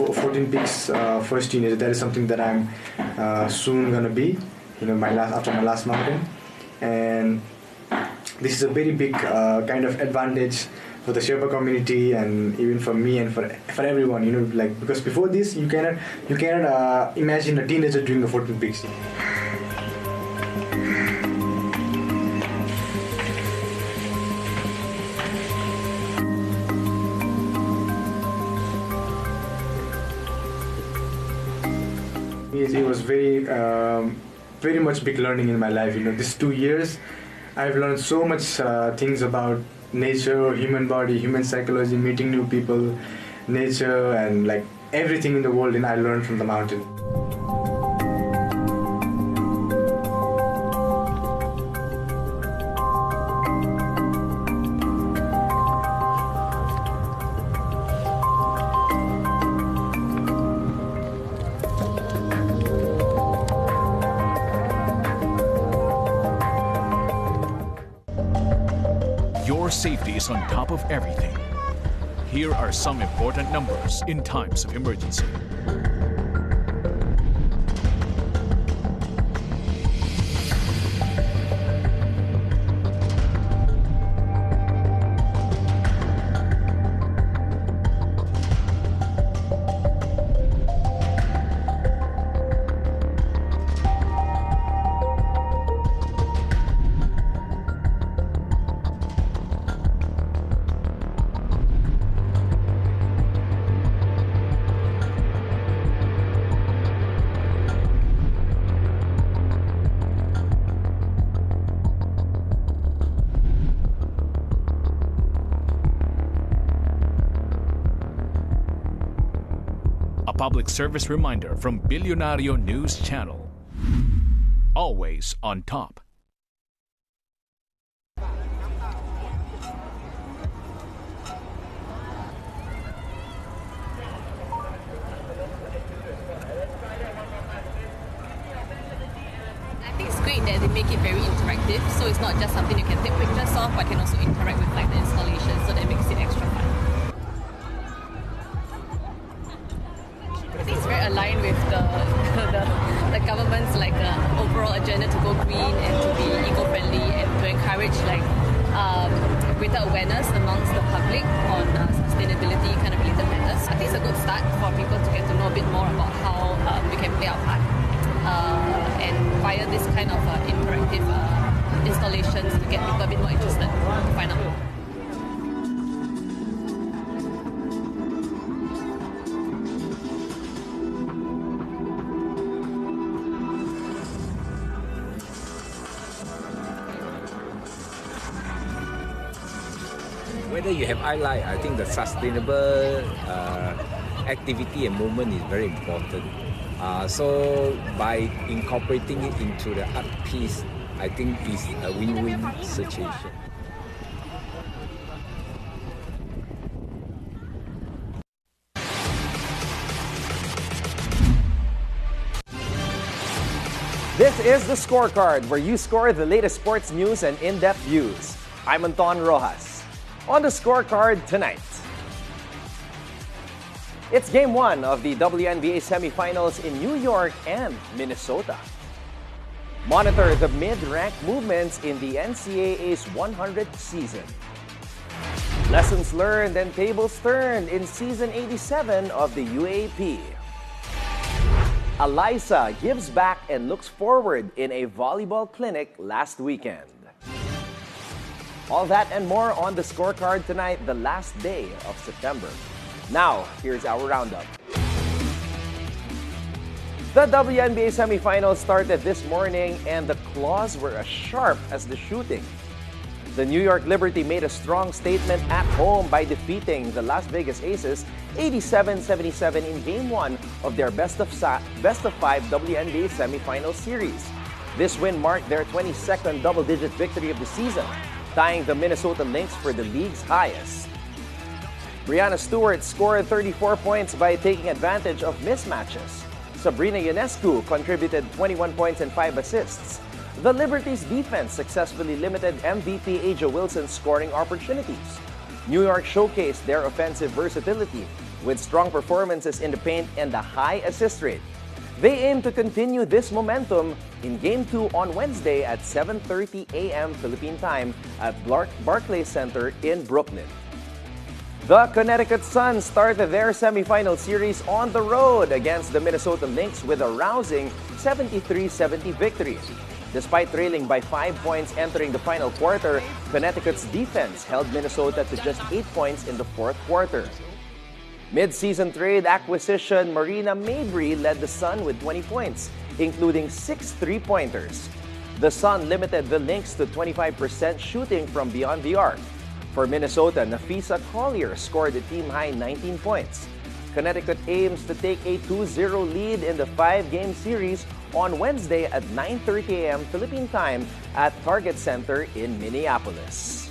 14 picks first teenager. That is something that I'm soon gonna be. After my last mountain, and this is a very big kind of advantage for the Sherpa community and even for me and for everyone. Because before this you cannot imagine a teenager doing a 14 picks. It was very much big learning in my life. These 2 years, I've learned so much things about nature, human body, human psychology, meeting new people, nature, and like everything in the world. And I learned from the mountain. Your safety is on top of everything. Here are some important numbers in times of emergency. Public service reminder from Billionario News Channel. Always on top. I think it's great that they make it very interactive, so it's not just something you can take pictures of, but can also interact with like the installation, so that makes it extra fun. I think it's very aligned with the government's like overall agenda to go green and to be eco-friendly and to encourage like greater awareness amongst the public on sustainability kind of related matters. I think it's a good start for people to get to know a bit more about how we can play our part and via this kind of interactive installations to get people a bit more interested to find out more. Whether you have highlight, I think the sustainable activity and movement is very important. So by incorporating it into the art piece, I think it's a win-win situation. This is the Scorecard, where you score the latest sports news and in-depth views. I'm Anton Roxas. On the Scorecard tonight, it's Game 1 of the WNBA semifinals in New York and Minnesota. Monitor the mid-ranked movements in the NCAA's 100th season. Lessons learned and tables turned in Season 87 of the UAAP. Alyssa gives back and looks forward in a volleyball clinic last weekend. All that and more on the Scorecard tonight, the last day of September. Now, here's our roundup. The WNBA semifinals started this morning and the claws were as sharp as the shooting. The New York Liberty made a strong statement at home by defeating the Las Vegas Aces 87-77 in Game 1 of their best of 5 WNBA semifinal series. This win marked their 22nd double-digit victory of the season, tying the Minnesota Lynx for the league's highest. Brianna Stewart scored 34 points by taking advantage of mismatches. Sabrina Ionescu contributed 21 points and 5 assists. The Liberty's defense successfully limited MVP Aja Wilson's scoring opportunities. New York showcased their offensive versatility with strong performances in the paint and a high assist rate. They aim to continue this momentum in Game 2 on Wednesday at 7:30 a.m. Philippine time at Barclays Center in Brooklyn. The Connecticut Sun started their semifinal series on the road against the Minnesota Lynx with a rousing 73-70 victory. Despite trailing by 5 points entering the final quarter, Connecticut's defense held Minnesota to just 8 points in the fourth quarter. Mid-season trade acquisition Marina Mabrey led the Sun with 20 points, including 6 3-pointers. The Sun limited the Lynx to 25% shooting from beyond the arc. For Minnesota, Nafisa Collier scored a team-high 19 points. Connecticut aims to take a 2-0 lead in the 5-game series on Wednesday at 9:30 a.m. Philippine time at Target Center in Minneapolis.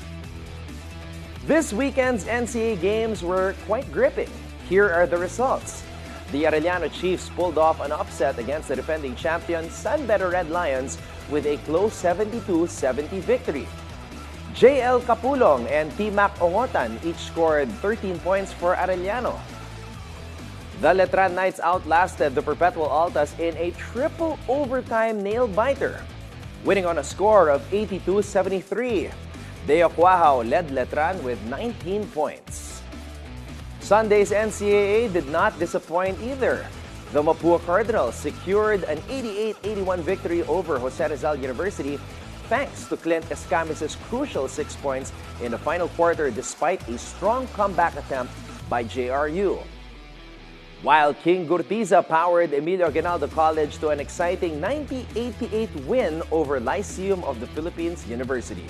This weekend's NCAA games were quite gripping. Here are the results. The Arellano Chiefs pulled off an upset against the defending champion San Beda Red Lions with a close 72-70 victory. JL Capulong and T-Mac Ongotan each scored 13 points for Arellano. The Letran Knights outlasted the Perpetual Altas in a triple overtime nail-biter, winning on a score of 82-73. Deo Cuajao led Letran with 19 points. Sunday's NCAA did not disappoint either. The Mapua Cardinals secured an 88-81 victory over Jose Rizal University thanks to Clint Escamis's crucial 6 points in the final quarter despite a strong comeback attempt by JRU. While King Gurtiza powered Emilio Aguinaldo College to an exciting 90-88 win over Lyceum of the Philippines University.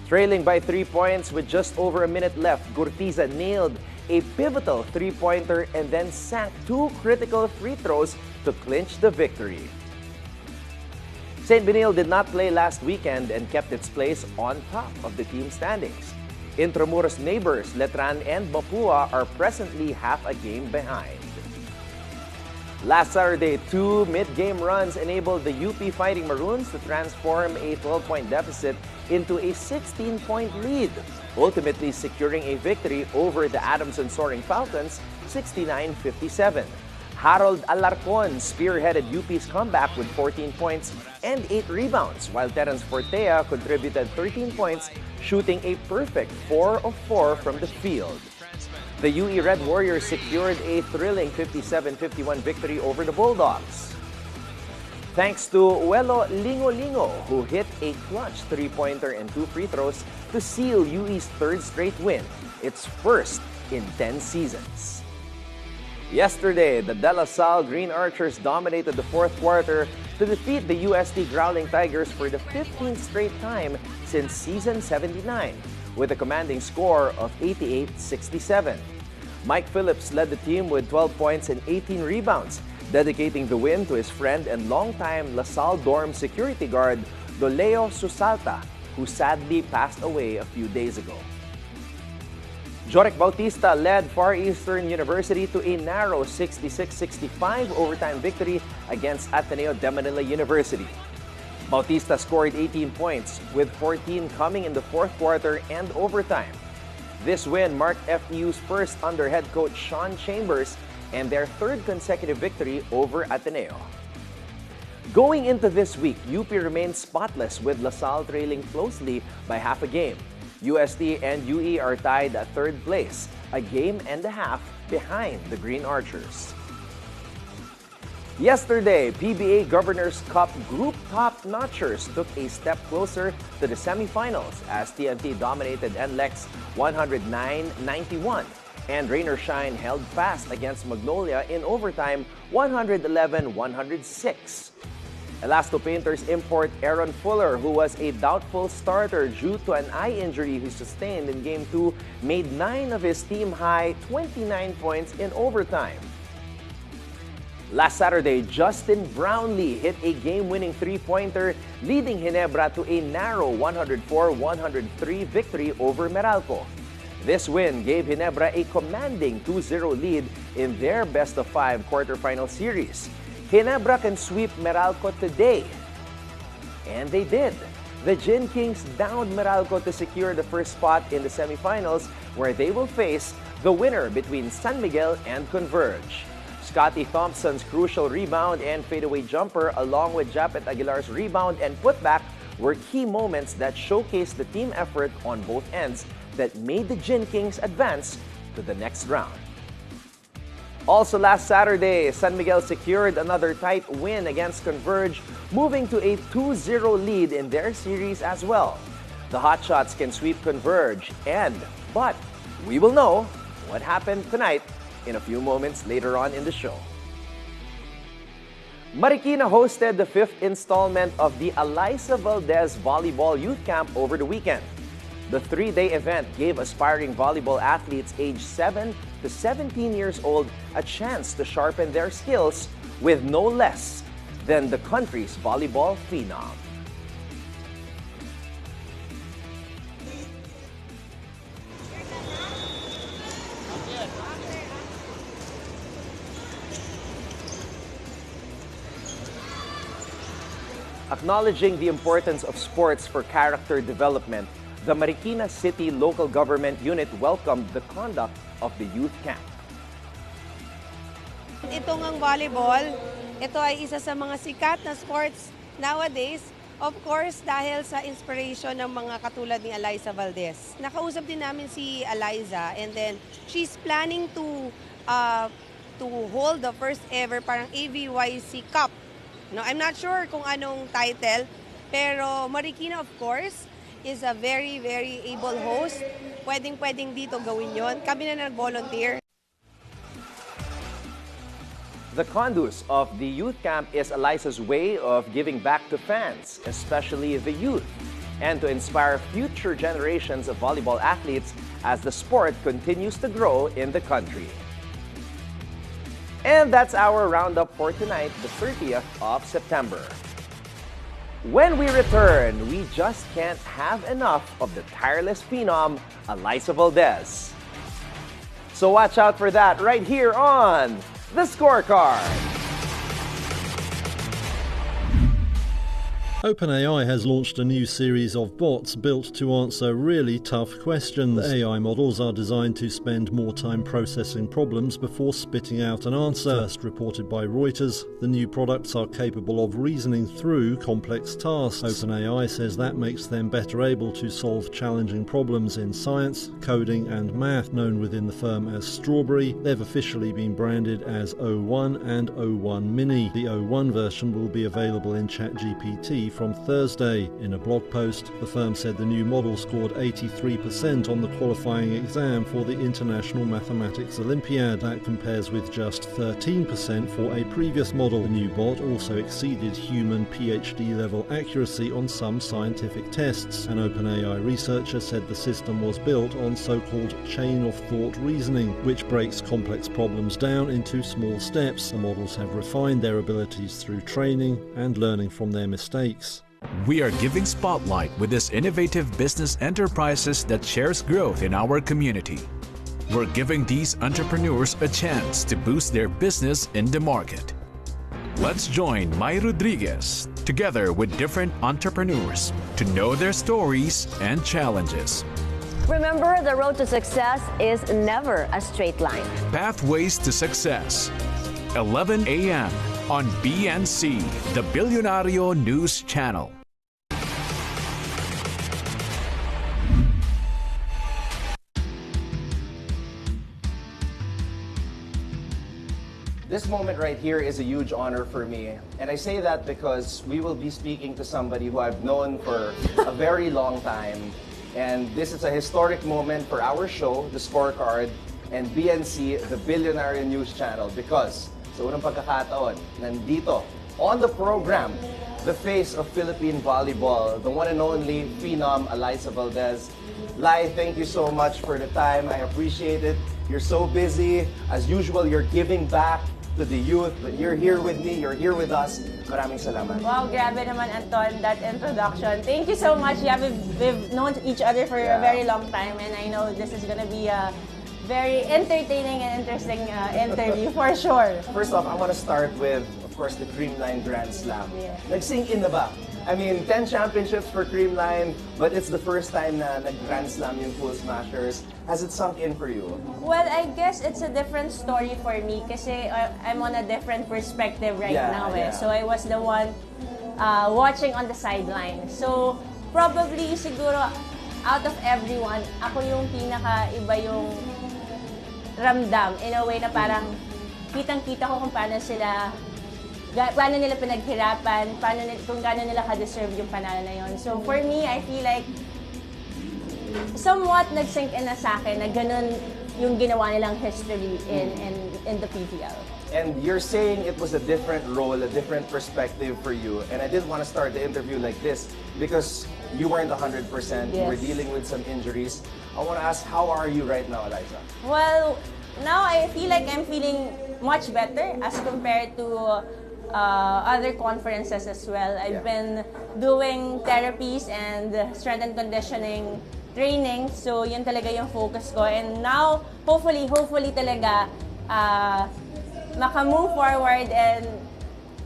Trailing by 3 points with just over a minute left, Gurtiza nailed a pivotal 3-pointer and then sank 2 critical free throws to clinch the victory. St. Benil did not play last weekend and kept its place on top of the team standings. Intramuros neighbors Letran and Mapua are presently half a game behind. Last Saturday, 2 mid-game runs enabled the UP Fighting Maroons to transform a 12-point deficit into a 16-point lead, ultimately securing a victory over the Adamson Soaring Falcons 69-57. Harold Alarcon spearheaded UP's comeback with 14 points and 8 rebounds, while Terence Fortea contributed 13 points, shooting a perfect 4 of 4 from the field. The UE Red Warriors secured a thrilling 57-51 victory over the Bulldogs, thanks to Welo Lingo, who hit a clutch 3-pointer and 2 free throws to seal UE's 3rd straight win, its first in 10 seasons. Yesterday, the De La Salle Green Archers dominated the fourth quarter to defeat the UST Growling Tigers for the 15th straight time since season 79, with a commanding score of 88-67. Mike Phillips led the team with 12 points and 18 rebounds, dedicating the win to his friend and longtime La Salle dorm security guard, Doleo Susalta, who sadly passed away a few days ago. Jorek Bautista led Far Eastern University to a narrow 66-65 overtime victory against Ateneo de Manila University. Bautista scored 18 points, with 14 coming in the fourth quarter and overtime. This win marked FEU's first under head coach Sean Chambers and their 3rd consecutive victory over Ateneo. Going into this week, UP remains spotless with La Salle trailing closely by half a game. UST and UE are tied at 3rd place, a game and a half behind the Green Archers. Yesterday, PBA Governors Cup Group top-notchers took a step closer to the semifinals as TNT dominated NLEX 109-91 and Rain or Shine held fast against Magnolia in overtime 111-106. Elasto Painters import Aaron Fuller, who was a doubtful starter due to an eye injury he sustained in Game 2, made 9 of his team-high 29 points in overtime. Last Saturday, Justin Brownlee hit a game-winning 3-pointer, leading Ginebra to a narrow 104-103 victory over Meralco. This win gave Ginebra a commanding 2-0 lead in their best-of-5 quarterfinal series. Ginebra can sweep Meralco today. And they did. The Gin Kings downed Meralco to secure the first spot in the semifinals, where they will face the winner between San Miguel and Converge. Scotty Thompson's crucial rebound and fadeaway jumper, along with Japet Aguilar's rebound and putback, were key moments that showcased the team effort on both ends that made the Gin Kings advance to the next round. Also last Saturday, San Miguel secured another tight win against Converge, moving to a 2-0 lead in their series as well. The Hotshots can sweep Converge, but we will know what happened tonight in a few moments later on in the show. Marikina hosted the 5th installment of the Alyssa Valdez Volleyball Youth Camp over the weekend. The 3-day event gave aspiring volleyball athletes aged 7 to 17 years old a chance to sharpen their skills with no less than the country's volleyball phenom. Acknowledging the importance of sports for character development, the Marikina City Local Government Unit welcomed the conduct of the youth camp. Ito ngang volleyball, ito ay isa sa mga sikat na sports nowadays. Of course, dahil sa inspiration ng mga katulad ni Alyssa Valdez. Nakausap din namin si Alyssa, and then she's planning to hold the first ever parang AVYC Cup. No, I'm not sure kung anong title, pero Marikina, of course, is a very, very able host. Pwedeng dito gawin yon. Kami na nag-volunteer. The conduce of the youth camp is Alyssa's way of giving back to fans, especially the youth, and to inspire future generations of volleyball athletes as the sport continues to grow in the country. And that's our roundup for tonight, the 30th of September. When we return, we just can't have enough of the tireless phenom, Alyssa Valdez. So watch out for that right here on The Scorecard. OpenAI has launched a new series of bots built to answer really tough questions. AI models are designed to spend more time processing problems before spitting out an answer. First reported by Reuters, the new products are capable of reasoning through complex tasks. OpenAI says that makes them better able to solve challenging problems in science, coding and math. Known within the firm as Strawberry, they've officially been branded as O1 and O1 Mini. The O1 version will be available in ChatGPT from Thursday. In a blog post, the firm said the new model scored 83% on the qualifying exam for the International Mathematics Olympiad. That compares with just 13% for a previous model. The new bot also exceeded human PhD-level accuracy on some scientific tests. An OpenAI researcher said the system was built on so-called chain-of-thought reasoning, which breaks complex problems down into small steps. The models have refined their abilities through training and learning from their mistakes. We are giving spotlight with this innovative business enterprises that shares growth in our community. We're giving these entrepreneurs a chance to boost their business in the market. Let's join Mai Rodriguez together with different entrepreneurs to know their stories and challenges. Remember, the road to success is never a straight line. Pathways to Success, 11 a.m. on BNC, the Billionario News Channel. This moment right here is a huge honor for me. And I say that because we will be speaking to somebody who I've known for a very long time. And this is a historic moment for our show, The Scorecard, and BNC, the Billionario News Channel, because sa unang pagkakataon, nandito, on the program, the face of Philippine volleyball, the one and only phenom, Alyssa Valdez. Lai, thank you so much for the time. I appreciate it. You're so busy. As usual, you're giving back to the youth, but you're here with me, you're here with us. Maraming salamat. Wow, grabe naman, Anton, that introduction. Thank you so much. Yeah, we've known each other for a very long time, and I know this is gonna be a very entertaining and interesting interview for sure. First off, I want to start with, of course, the Creamline Grand Slam. Yeah. Nag-sink in na ba I mean, 10 championships for Creamline, but it's the first time na nag-Grand Slam yung Pool Smashers. Has it sunk in for you? Well, I guess it's a different story for me kasi I'm on a different perspective right now. So I was the one watching on the sideline. So probably siguro out of everyone, ako yung pinaka-iba yung ramdam in a way na parang kitang-kita ko kung paano nila pinaghirapan, kung gaano nila ka-deserve yung panalo na yun. So for me, I feel like somewhat nag-sink in na sa akin na ganun yung ginawa nilang history in the PPL. And you're saying it was a different role, a different perspective for you. And I didn't want to start the interview like this because you weren't 100%. You were dealing with some injuries. I want to ask, how are you right now, Alyssa? Well, now I feel like I'm feeling much better as compared to other conferences as well. I've been doing therapies and strength and conditioning training. So yun talaga yung focus ko. And now, hopefully talaga, maka-move forward and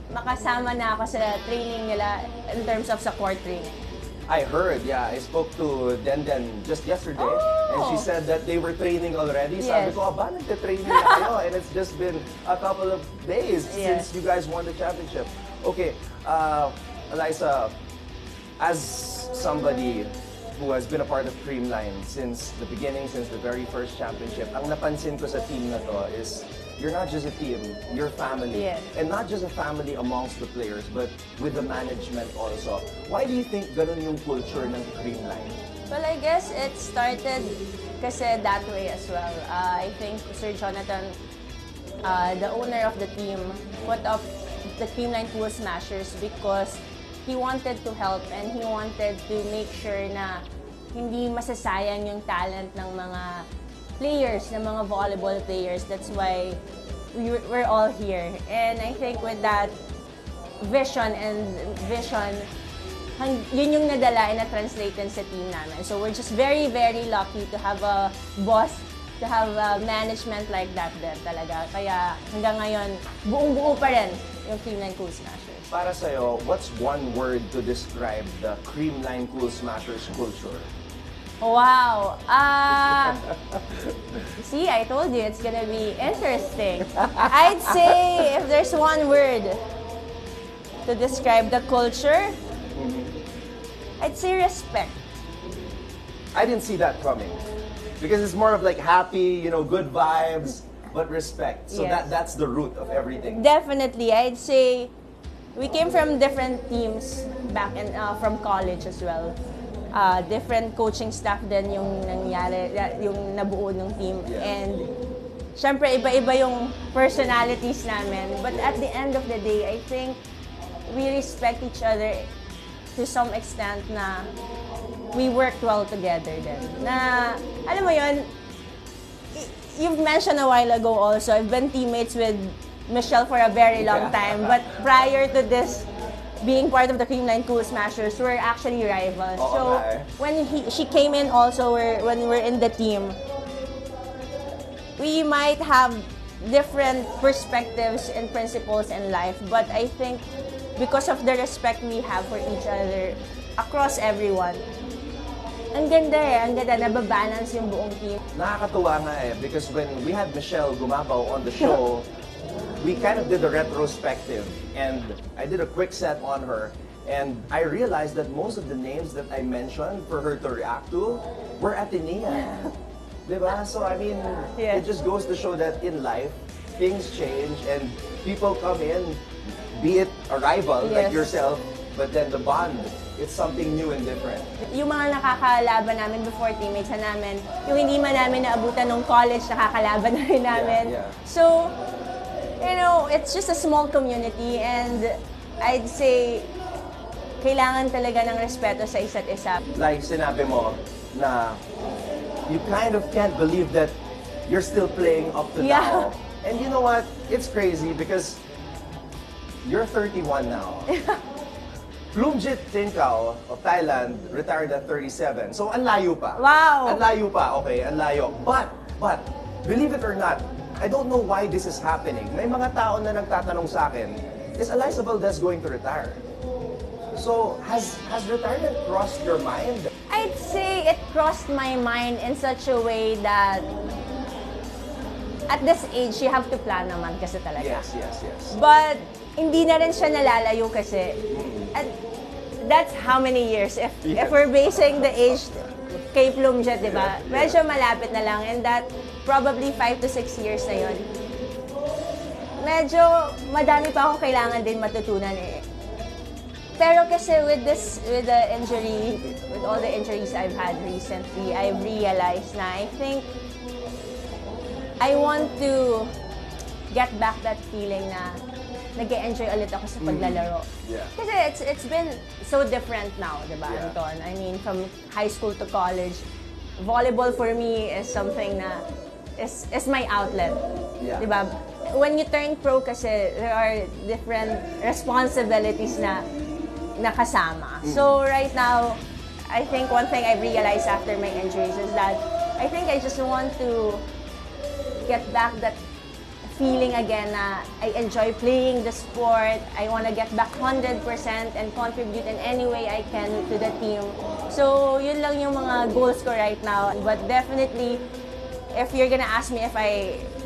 makasama na ako sa training nila in terms of sa core training. I heard, I spoke to Denden just yesterday, and she said that they were training already. Sabi ko, ba, nagte-training na kayo? And it's just been a couple of days since you guys won the championship. Okay, Alyssa, as somebody who has been a part of Creamline since the beginning, since the very first championship, ang napansin ko sa team na to is you're not just a team, you're family. And not just a family amongst the players, but with the management also. Why do you think ganun yung culture ng Creamline? Well, I guess it started kasi that way as well. I think Sir Jonathan, the owner of the team, put up the Creamline Pool Smashers because he wanted to help and he wanted to make sure na hindi masasayang yung talent ng mga players, ng mga volleyball players. That's why we're all here. And I think with that vision, yun yung nadala and na-translate sa team namin. So we're just very, very lucky to have a boss, to have a management like that din talaga. Kaya hanggang ngayon, buong-buo pa rin yung Creamline Pool Smashers. Para sa'yo, what's one word to describe the Creamline Pool Smashers culture? Wow! See, I told you it's gonna be interesting. I'd say if there's one word to describe the culture, I'd say respect. I didn't see that coming. Because it's more of like happy, good vibes, but respect. So that's the root of everything. Definitely. I'd say we came from different teams back from college as well. Different coaching staff din yung nangyari, yung nabuo ng team. And syempre, iba-iba yung personalities namin. But at the end of the day, I think we respect each other to some extent na we worked well together din. Na, alam mo yun, you've mentioned a while ago also, I've been teammates with Michelle for a very long time. But prior to this, being part of the Creamline Pool Smashers, we're actually rivals. So when she came in also, when we're in the team, we might have different perspectives and principles in life, but I think because of the respect we have for each other across everyone, ang ganda nababalance yung buong team. Nakakatuwa nga because when we had Michelle Gumabaw on the show, we kind of did a retrospective and I did a quick set on her and I realized that most of the names that I mentioned for her to react to were Atenea. Diba? So I mean, it just goes to show that in life, things change and people come in, be it a rival like yourself, but then the bond, it's something new and different. Yung mga nakakalaban namin before, teammates na namin, yung hindi man namin naabutan nung college, nakakalaban na rin namin. So, it's just a small community and I'd say kailangan talaga ng respeto sa isa't isa. Like sinabi mo na you kind of can't believe that you're still playing up to now. And you know what? It's crazy because you're 31 now. Plumjit Tinkao of Thailand retired at 37. So ang layo pa. Wow! Ang layo pa, okay, ang layo. But, believe it or not, I don't know why this is happening. May mga tao na nagtatanong sa akin, is Alyssa Valdez going to retire? So has retirement crossed your mind? I'd say it crossed my mind in such a way that at this age, you have to plan naman kasi talaga. Yes. But hindi na rin siya nalalayo kasi. At that's how many years? If we're basing the age kay Plumjet, di ba? Medyo malapit na lang. And that probably 5 to 6 years na yun. Medyo madami pa akong kailangan din matutunan eh. Pero kasi with the injury, with all the injuries I've had recently, I've realized na I think I want to get back that feeling na nag-e-enjoy ulit ako sa paglalaro. Yeah. Kasi it's been so different now, di ba, Yeah. Anton? I mean, from high school to college, volleyball for me is something na is my outlet. Yeah. Di ba? When you turn pro kasi, there are different responsibilities na nakasama. So right now, I think one thing I realized after my injuries is that I think I just want to get back that feeling again na I enjoy playing the sport. I want to get back 100% and contribute in any way I can to the team. So, yun lang yung mga goals ko right now. But definitely, if you're gonna ask me if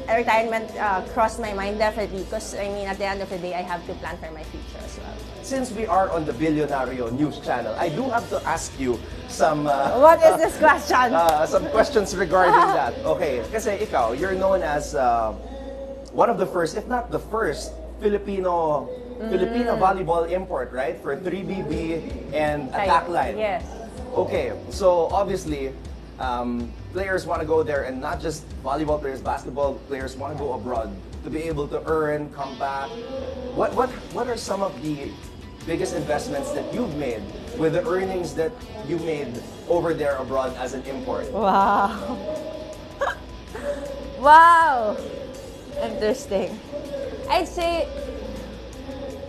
retirement crossed my mind, definitely. Because, I mean, at the end of the day, I have to plan for my future as well. Since we are on the Billionario News Channel, I do have to ask you some... What is this question? Some questions regarding that. Okay, kasi ikaw, you're known as one of the first, if not the first, Filipino volleyball import, right? For 3BB and Attack Line. Yes. Okay, so obviously, players want to go there, and not just volleyball players, basketball players want to go abroad to be able to earn, come back. What are some of the biggest investments that you've made with the earnings that you made over there abroad as an import? Wow. Wow. Interesting. I'd say,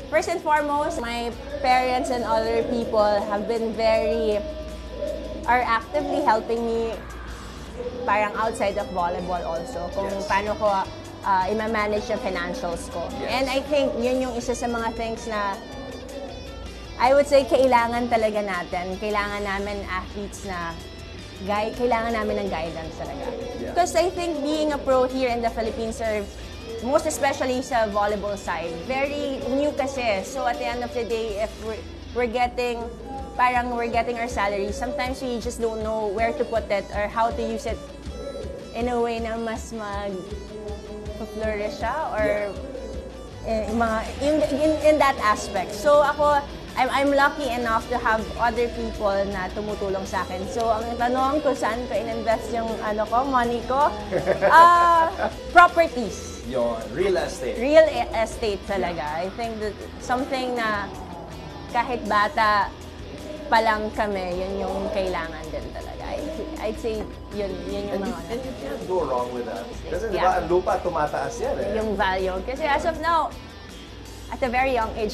first and foremost, my parents and other people have been are actively helping me parang outside of volleyball also. Kung paano ko i-manage yung financials ko. Yes. And I think yun yung isa sa mga things na I would say kailangan talaga natin. Kailangan namin athletes na kailangan namin ng guidance talaga. Yeah. Because I think being a pro here in the Philippines, most especially sa volleyball side, very new kasi. So at the end of the day, if we're getting our salary, sometimes we just don't know where to put it or how to use it in a way na mas flourish siya or in that aspect. So ako, I'm lucky enough to have other people na tumutulong sa akin. So ang tanong ko, saan ko in-invest yung money ko? Properties. Yung real estate. Real estate talaga. I think that something na kahit bata pa lang kami, yun yung kailangan din talaga. I'd say yun yung mga... And you can't go wrong with that. Kasi di ba, ang lupa tumataas yan eh. Yung value. Kasi as of now, at a very young age,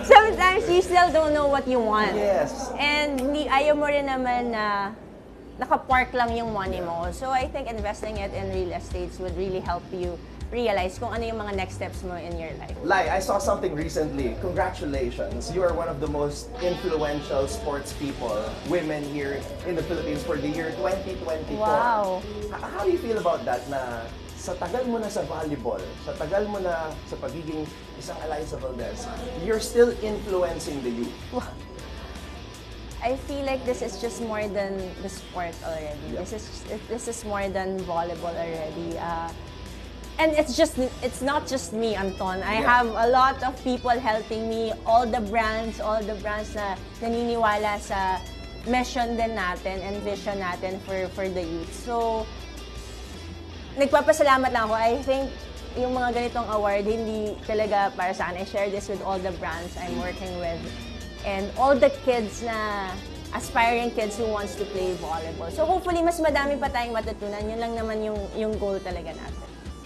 sometimes you still don't know what you want. Yes. And ayaw mo rin naman na nakapark lang yung money mo. So I think investing it in real estates would really help you realize kung ano yung mga next steps mo in your life. Lai, I saw something recently. Congratulations. You are one of the most influential sports people, women here in the Philippines for the year 2024. Wow. How do you feel about that na sa tagal mo na sa volleyball, sa tagal mo na sa pagiging isang Alyssa Valdez, you're still influencing the youth? I feel like this is just more than the sport already. Yeah. This is more than volleyball already. And it's not just me, Anton. I have a lot of people helping me. All the brands na naniniwala sa mission din natin and vision natin for the youth. So, nagpapasalamat lang ako. I think yung mga ganitong award, hindi talaga para sa akin. I share this with all the brands I'm working with. And all the kids na aspiring kids who wants to play volleyball. So hopefully, mas madami pa tayong matutunan. Yun lang naman yung goal talaga natin.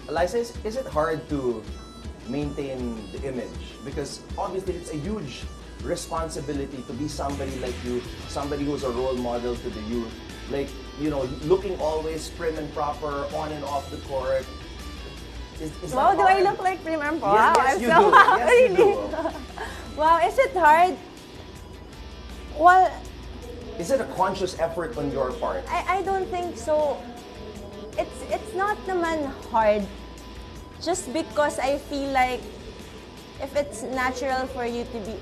Alyssa, is it hard to maintain the image? Because obviously it's a huge responsibility to be somebody like you, somebody who's a role model to the youth. Like, you know, looking always prim and proper on and off the court. Wow, do I look like Prim? Wow, yes, you I'm so do. Yes, you do. Wow, is it hard? Well, Is it a conscious effort on your part? I don't think so. It's not naman hard. Just because I feel like if it's natural for you to be,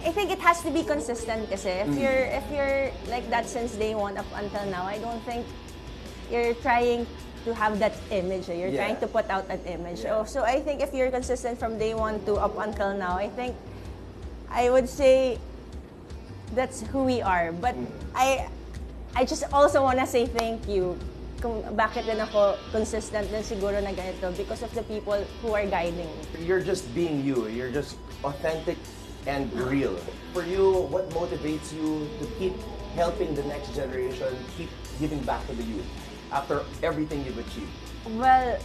I think it has to be consistent kasi. If you're like that since day one up until now, I don't think you're trying to have that image. You're trying to put out an image. Yeah. So I think if you're consistent from day one to up until now, I think I would say that's who we are. But I just also wanna say thank you kung bakit din ako consistent din siguro na ganito because of the people who are guiding me. You're just being you. You're just authentic and real. For you, what motivates you to keep helping the next generation, keep giving back to the youth after everything you've achieved? Well,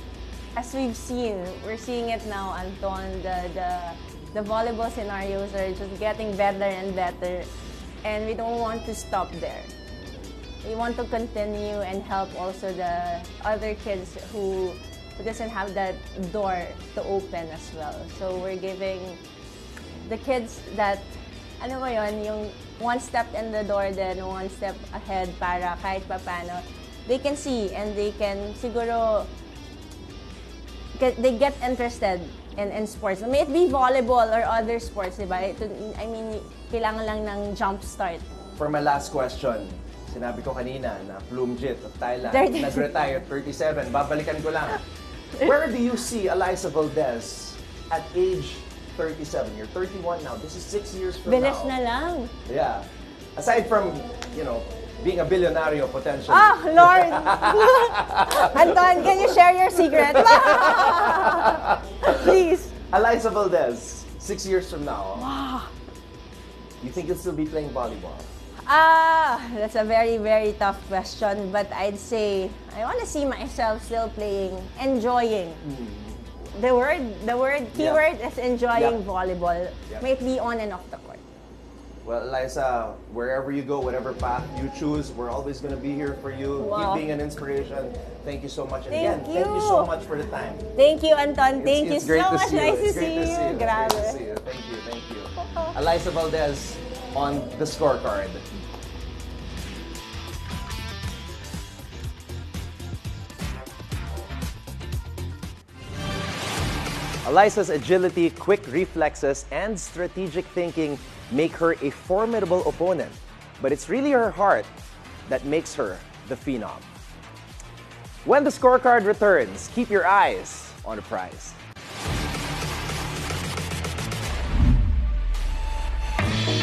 as we've seen, we're seeing it now, Anton. The volleyball scenarios are just getting better and better, and we don't want to stop there. We want to continue and help also the other kids who doesn't have that door to open as well. So we're giving the kids that, ano ba yun, yung one step in the door then one step ahead para kahit papano, they can see and they can siguro, they get interested in sports. May it be volleyball or other sports, diba? I mean, kailangan lang ng jump start. For my last question, sinabi ko kanina na Plumjit of Thailand, 37. nag-retire at 37. Babalikan ko lang. Where do you see Alyssa Valdez at age 37? You're 31 now. This is 6 years from Bilis now. na lang. Yeah. Aside from, being a billionaire potentially. Ah, Lord! Anton, can you share your secret? Please. Alyssa Valdez, 6 years from now. Wow. You think you'll still be playing volleyball? That's a very, very tough question. But I'd say I want to see myself still playing, enjoying. The keyword is enjoying volleyball. May it be on and off the court. Well, Alyssa, wherever you go, whatever path you choose, we're always going to be here for you. Wow. Keep being an inspiration. Thank you so much. And Thank again, you. thank you so much for the time. Thank you, Anton. Thank you It's great so to much. see you. Nice to It's great see you. It's Grabe. great to see you. Thank you. Alyssa Valdez on the scorecard. Alyssa's agility, quick reflexes, and strategic thinking make her a formidable opponent. But it's really her heart that makes her the phenom. When the scorecard returns, keep your eyes on the prize.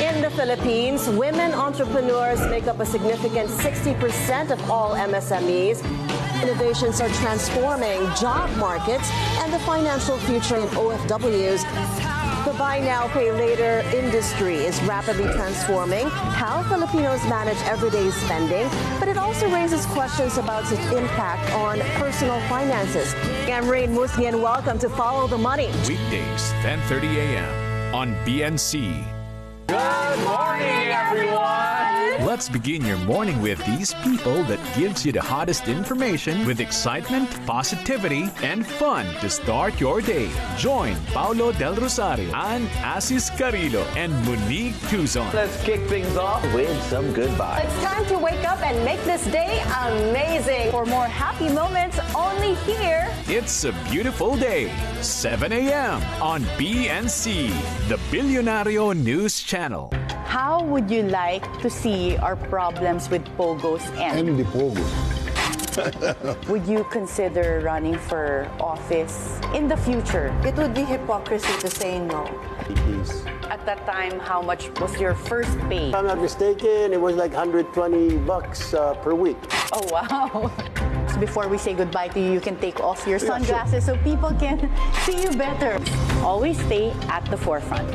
In the Philippines, women entrepreneurs make up a significant 60% of all MSMEs. Innovations are transforming job markets and the financial future in OFWs. The buy now, pay later industry is rapidly transforming how Filipinos manage everyday spending, but it also raises questions about its impact on personal finances. I'm Rain Musni and welcome to Follow the Money. Weekdays, 10:30 a.m. on BNC. Good morning, everyone! Let's begin your morning with these people that gives you the hottest information with excitement, positivity, and fun to start your day. Join Paulo Del Rosario, and Asis Carrillo, and Monique Tuzon. Let's kick things off with some good vibes. It's time to wake up and make this day amazing. For more happy moments, only here. It's a beautiful day. 7 a.m. on BNC, the Billionario News Channel. How would you like to see our problems with Pogos end? The Pogo. Would you consider running for office in the future? It would be hypocrisy to say no. Please. At that time, how much was your first pay? If I'm not mistaken, it was like $120 per week. Oh, wow. So before we say goodbye to you, you can take off your sunglasses so people can see you better. Always stay at the forefront.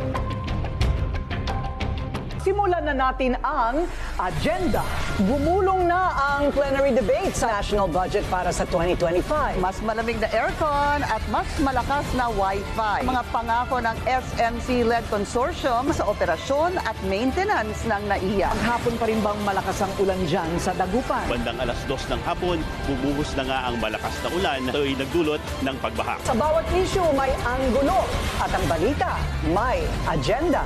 Simulan na natin ang agenda. Bumulong na ang plenary debate sa national budget para sa 2025. Mas malamig na aircon at mas malakas na Wi-Fi. Mga pangako ng SMC-led consortium sa operasyon at maintenance ng NAIA. Maghapon pa rin bang malakas ang ulan dyan sa Dagupan? Bandang alas 2 ng hapon, bumuhos na nga ang malakas na ulan na ito'y nagdulot ng pagbaha. Sa bawat issue may anggulo at ang balita may agenda.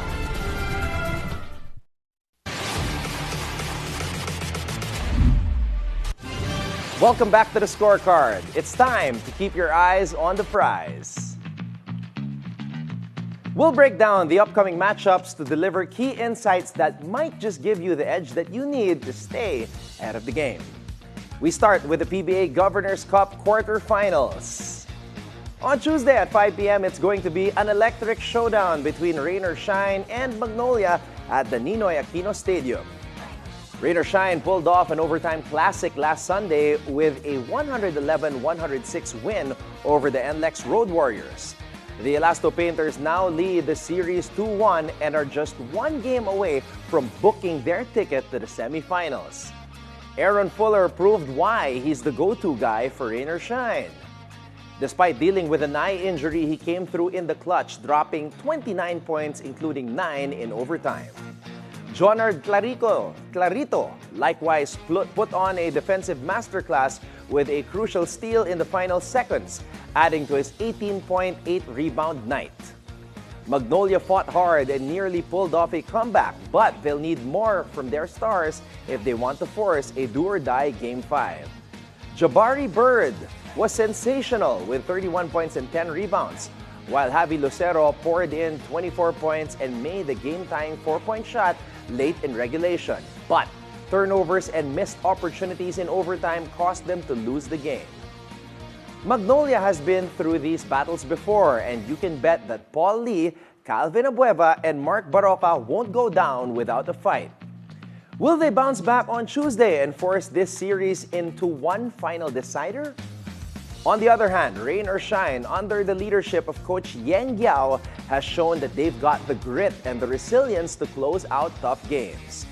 Welcome back to the Scorecard. It's time to keep your eyes on the prize. We'll break down the upcoming matchups to deliver key insights that might just give you the edge that you need to stay ahead of the game. We start with the PBA Governors Cup quarterfinals. On Tuesday at 5 p.m., it's going to be an electric showdown between Rain or Shine and Magnolia at the Ninoy Aquino Stadium. Rain or Shine pulled off an overtime classic last Sunday with a 111-106 win over the NLEX Road Warriors. The Elasto Painters now lead the series 2-1 and are just one game away from booking their ticket to the semifinals. Aaron Fuller proved why he's the go-to guy for Rain or Shine. Despite dealing with an eye injury, he came through in the clutch, dropping 29 points, including 9 in overtime. Jonard Clarito likewise put on a defensive masterclass with a crucial steal in the final seconds, adding to his 18.8 rebound night. Magnolia fought hard and nearly pulled off a comeback, but they'll need more from their stars if they want to force a do-or-die Game 5. Jabari Bird was sensational with 31 points and 10 rebounds, while Javi Lucero poured in 24 points and made the game-tying 4-point shot late in regulation. But turnovers and missed opportunities in overtime cost them to lose the game. Magnolia has been through these battles before, and you can bet that Paul Lee, Calvin Abueva, and Mark Baroca won't go down without a fight. Will they bounce back on Tuesday and force this series into one final decider? On the other hand, Rain or Shine, under the leadership of Coach Yang Giao, has shown that they've got the grit and the resilience to close out tough games.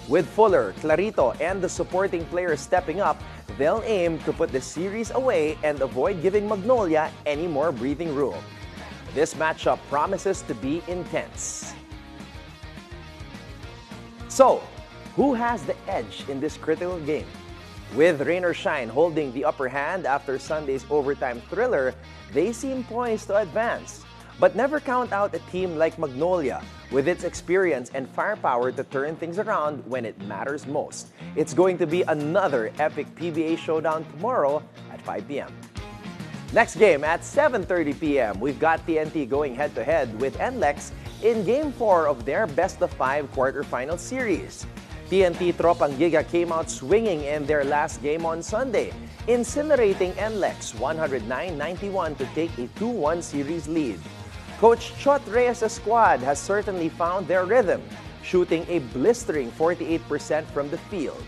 With Fuller, Clarito, and the supporting players stepping up, they'll aim to put the series away and avoid giving Magnolia any more breathing room. This matchup promises to be intense. So, who has the edge in this critical game? With Rain or Shine holding the upper hand after Sunday's overtime thriller, they seem poised to advance. But never count out a team like Magnolia, with its experience and firepower to turn things around when it matters most. It's going to be another epic PBA showdown tomorrow at 5 p.m. Next game at 7:30 p.m., we've got TNT going head-to-head with NLEX in Game 4 of their best-of-5 quarterfinal series. TNT Tropang Giga came out swinging in their last game on Sunday, incinerating NLEX 109-91 to take a 2-1 series lead. Coach Chot Reyes' squad has certainly found their rhythm, shooting a blistering 48% from the field.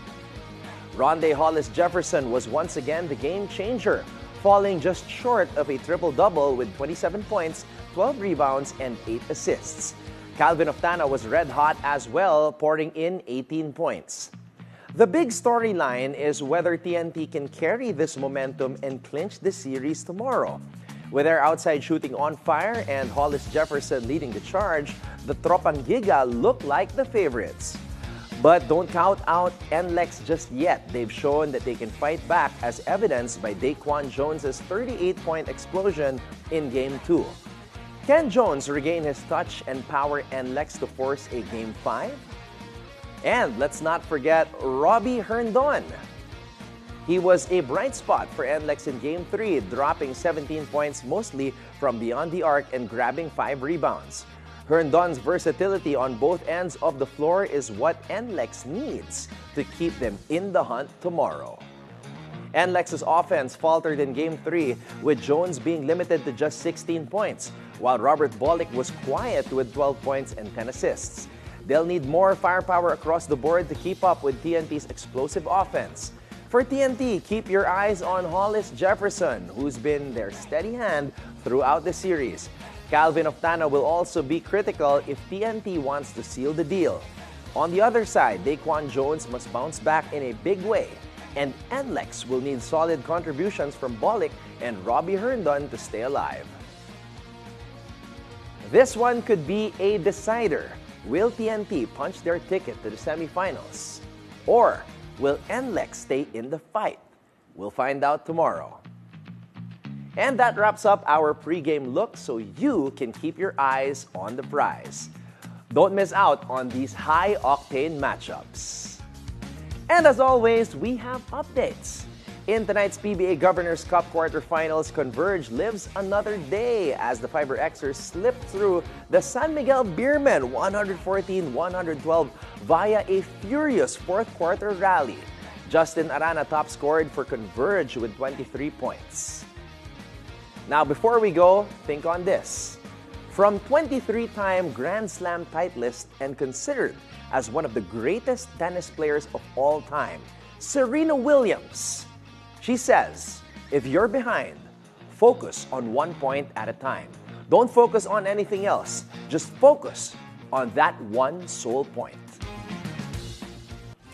Ronde Hollis Jefferson was once again the game changer, falling just short of a triple-double with 27 points, 12 rebounds, and 8 assists. Calvin Oftana was red hot as well, pouring in 18 points. The big storyline is whether TNT can carry this momentum and clinch the series tomorrow. With their outside shooting on fire and Hollis Jefferson leading the charge, the Tropang Giga look like the favorites. But don't count out NLEX just yet. They've shown that they can fight back, as evidenced by Daquan Jones' 38-point explosion in Game 2. Can Jones regain his touch and power NLEX to force a Game 5? And let's not forget Robbie Herndon. He was a bright spot for NLEX in Game 3, dropping 17 points mostly from beyond the arc and grabbing 5 rebounds. Herndon's versatility on both ends of the floor is what NLEX needs to keep them in the hunt tomorrow. NLEX's offense faltered in Game 3, with Jones being limited to just 16 points, while Robert Bolick was quiet with 12 points and 10 assists. They'll need more firepower across the board to keep up with TNT's explosive offense. For TNT, keep your eyes on Hollis Jefferson, who's been their steady hand throughout the series. Calvin Oftana will also be critical if TNT wants to seal the deal. On the other side, Daquan Jones must bounce back in a big way, and NLEX will need solid contributions from Bolick and Robbie Herndon to stay alive. This one could be a decider. Will TNT punch their ticket to the semifinals? Or will NLEX stay in the fight? We'll find out tomorrow. And that wraps up our pregame look so you can keep your eyes on the prize. Don't miss out on these high-octane matchups. And as always, we have updates. In tonight's PBA Governors Cup quarterfinals, Converge lives another day as the Fiber Xers slip through the San Miguel Beermen 114-112 via a furious fourth quarter rally. Justin Arana top scored for Converge with 23 points. Now before we go, think on this. From 23-time Grand Slam titleist and considered as one of the greatest tennis players of all time, Serena Williams. She says, if you're behind, focus on 1 point at a time. Don't focus on anything else. Just focus on that one sole point.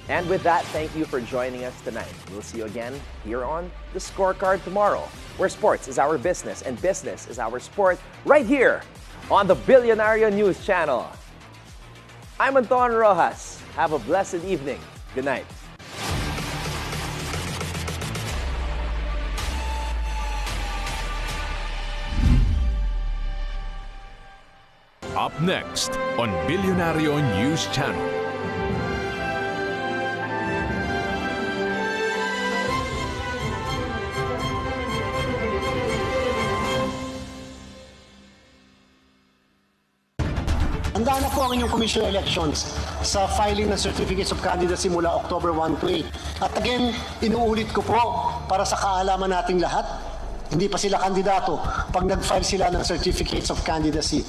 And with that, thank you for joining us tonight. We'll see you again here on The Scorecard tomorrow, where sports is our business and business is our sport, right here on the Billionario News Channel. I'm Anton Roxas. Have a blessed evening. Good night. Up next on Billionario News Channel. Handa na po ang inyong Commission Elections sa filing ng Certificates of Candidacy mula October 1 to 8. At again, inuulit ko po para sa kaalaman nating lahat, hindi pa sila kandidato pag nag-file sila ng Certificates of Candidacy.